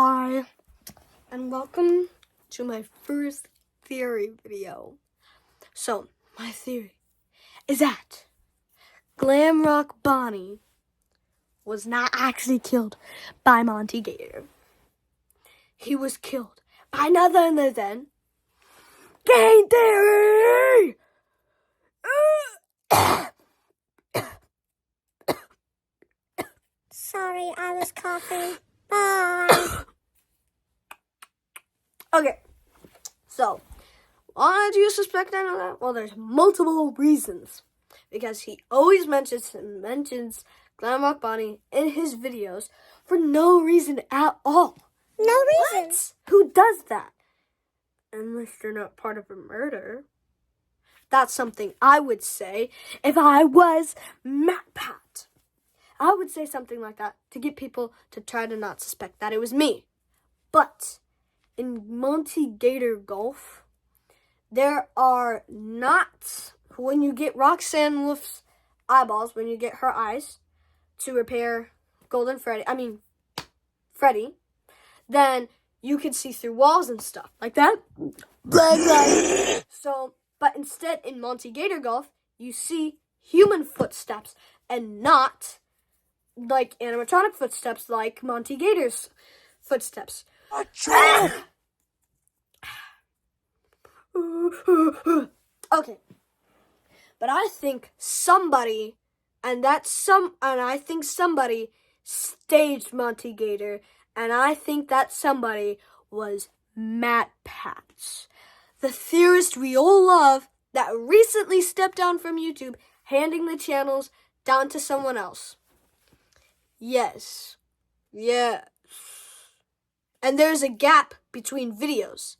Hi, and welcome to my first theory video. So, my theory is that Glam Rock Bonnie was not actually killed by Monty Gator. He was killed by none other than Game Theory! Sorry, I was coughing. Bye. Okay, so, why do you suspect I know that? Well, there's multiple reasons. Because he always mentions Glam Rock Bonnie in his videos for no reason at all. No reason. What? Who does that? Unless you're not part of a murder. That's something I would say if I was Matt Pat. I would say something like that to get people to try to not suspect that it was me. But in Monty Gator Golf, there are not, when you get Roxanne Wolf's eyeballs, when you get her eyes to repair Freddy, then you can see through walls and stuff like that. So, but instead in Monty Gator Golf, you see human footsteps and not like animatronic footsteps like Monty Gator's footsteps. Okay. But I think somebody staged Monty Gator, and I think that somebody was Matt Patch, the theorist we all love that recently stepped down from YouTube, handing the channels down to someone else. Yes. And there's a gap between videos.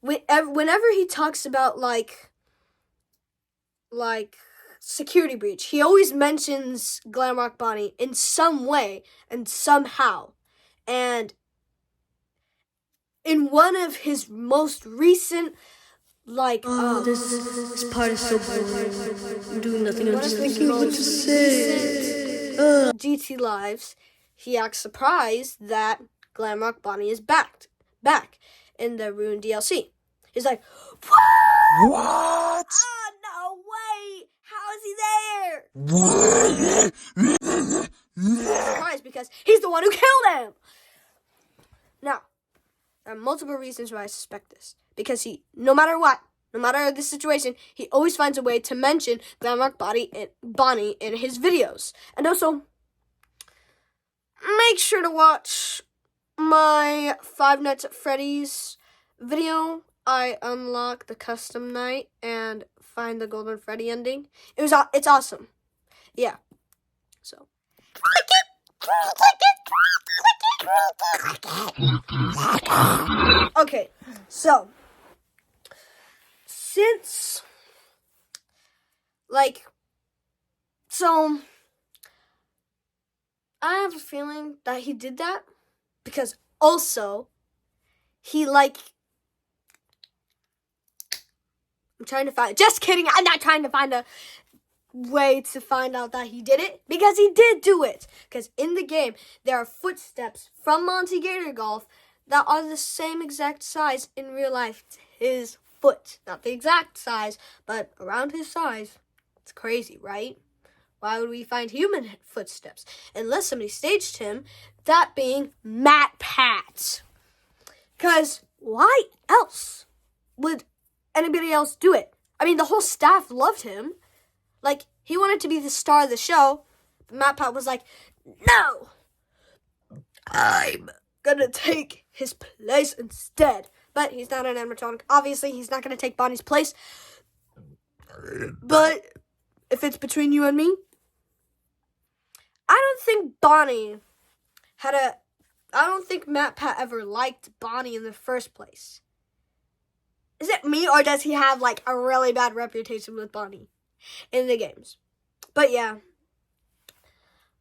Whenever he talks about like security breach, he always mentions Glam Rock Bonnie in some way and somehow. And in one of his most recent this part is so boring. I'm doing nothing. I'm just thinking what to say. GT Lives, he acts surprised that Glam Rock Bonnie is back in the Ruined DLC. He's like, what? Oh, no way! How is he there? He's surprised because he's the one who killed him! Now, there are multiple reasons why I suspect this. Because no matter the situation, he always finds a way to mention Glam Rock Bonnie in his videos. And also, make sure to watch my Five Nights at Freddy's video. I unlock the custom night and find the Golden Freddy ending. It's awesome. Yeah. So. Okay. So. I have a feeling that he did that because also just kidding. I'm not trying to find a way to find out that he did it because he did do it. Because in the game, there are footsteps from Monty Gator Golf that are the same exact size in real life. It's his foot. Not the exact size, but around his size. It's crazy, right? Why would we find human footsteps? Unless somebody staged him, that being Matt Pat. Because why else would anybody else do it? I mean, the whole staff loved him. Like, he wanted to be the star of the show. But Matt Pat was like, no! I'm gonna take his place instead. But he's not an animatronic. Obviously, he's not gonna take Bonnie's place. But if it's between you and me, I don't think Matt Pat ever liked Bonnie in the first place. Is it me, or does he have like a really bad reputation with Bonnie in the games? But yeah,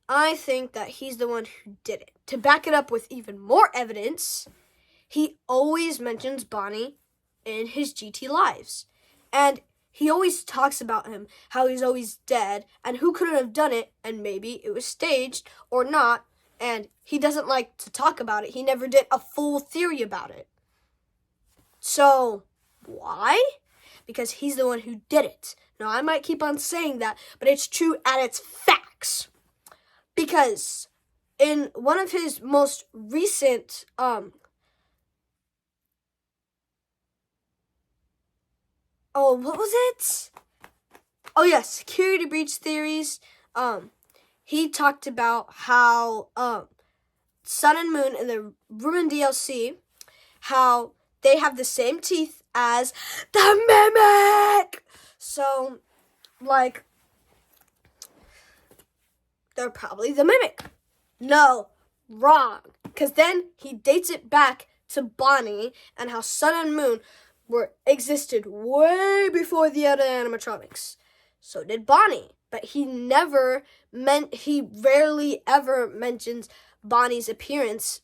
I think that he's the one who did it. To back it up with even more evidence, he always mentions Bonnie in his GT Lives. And he always talks about him, how he's always dead, and who couldn't have done it, and maybe it was staged or not, And he doesn't like to talk about it. He never did a full theory about it. So, why? Because he's the one who did it. Now, I might keep on saying that, but it's true and it's facts. Because in one of his most recent, what was it? Oh, yes, security breach theories. He talked about how, Sun and Moon in the Ruin DLC, how they have the same teeth as the Mimic. So, like, they're probably the Mimic. No, wrong. Because then he dates it back to Bonnie and how Sun and Moon existed way before the other animatronics. So did Bonnie. But he rarely ever mentions Bonnie's appearance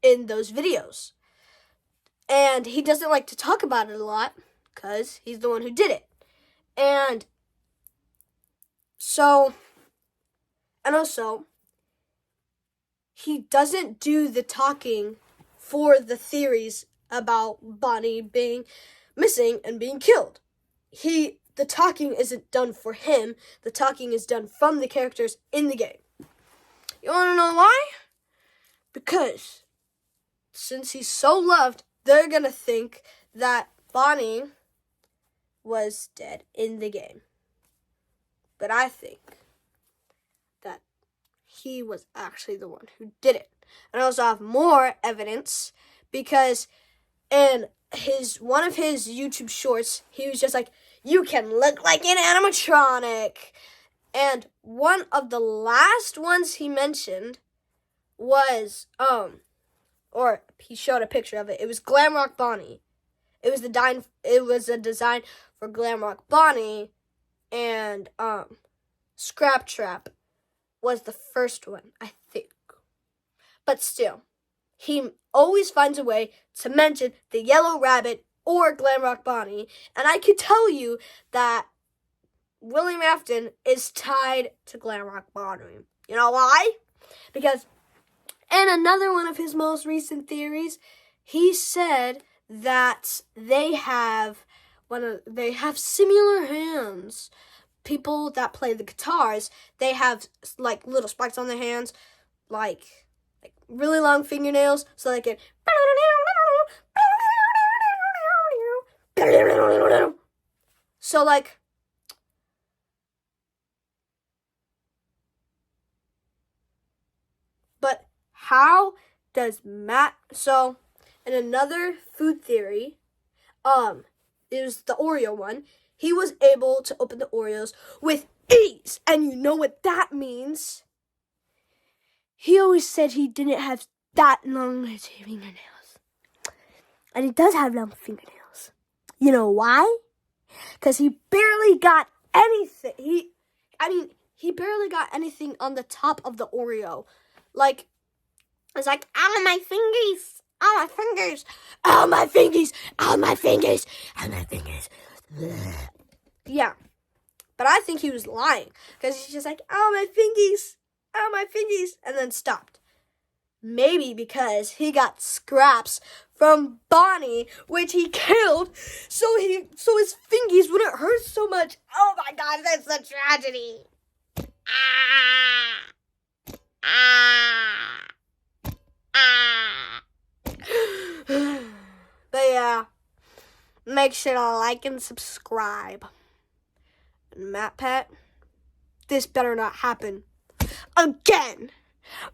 in those videos. And he doesn't like to talk about it a lot because he's the one who did it. And also, he doesn't do the talking for the theories about Bonnie being missing and being killed. The talking isn't done for him. The talking is done from the characters in the game. You want to know why? Because since he's so loved, they're going to think that Bonnie was dead in the game. But I think that he was actually the one who did it. And I also have more evidence because in one of his YouTube shorts, he was just like, you can look like an animatronic. And one of the last ones he mentioned was, or he showed a picture of it. It was Glamrock Bonnie. It was a design for Glamrock Bonnie, and Scrap Trap was the first one, I think. But still, he always finds a way to mention the Yellow Rabbit or Glamrock Bonnie, and I could tell you that William Afton is tied to Glamrock Bonnie. You know why? Because in another one of his most recent theories, he said that they have similar hands. People that play the guitars, they have like little spikes on their hands, like really long fingernails, so they can. So but how does Matt? So in another food theory, it was the Oreo one. He was able to open the Oreos with ease, and you know what that means. He always said he didn't have that long fingernails. And he does have long fingernails. You know why? Because he barely got anything. He barely got anything on the top of the Oreo. It's like, ow, my fingers. Ow, my fingers. Ow, my fingers. Ow, my fingers. Ow, my fingers. Yeah. But I think he was lying. Because he's just like, ow, my fingies. Ow, my fingies. And then stopped. Maybe because he got scraps from Bonnie, which he killed, so his fingies wouldn't hurt so much. Oh my God, that's a tragedy. But yeah, make sure to like and subscribe. And Matt Pet, this better not happen again.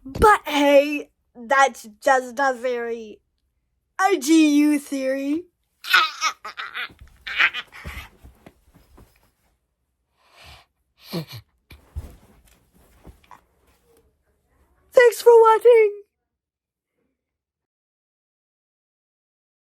But hey, that's just a theory. A GU theory. Thanks for watching.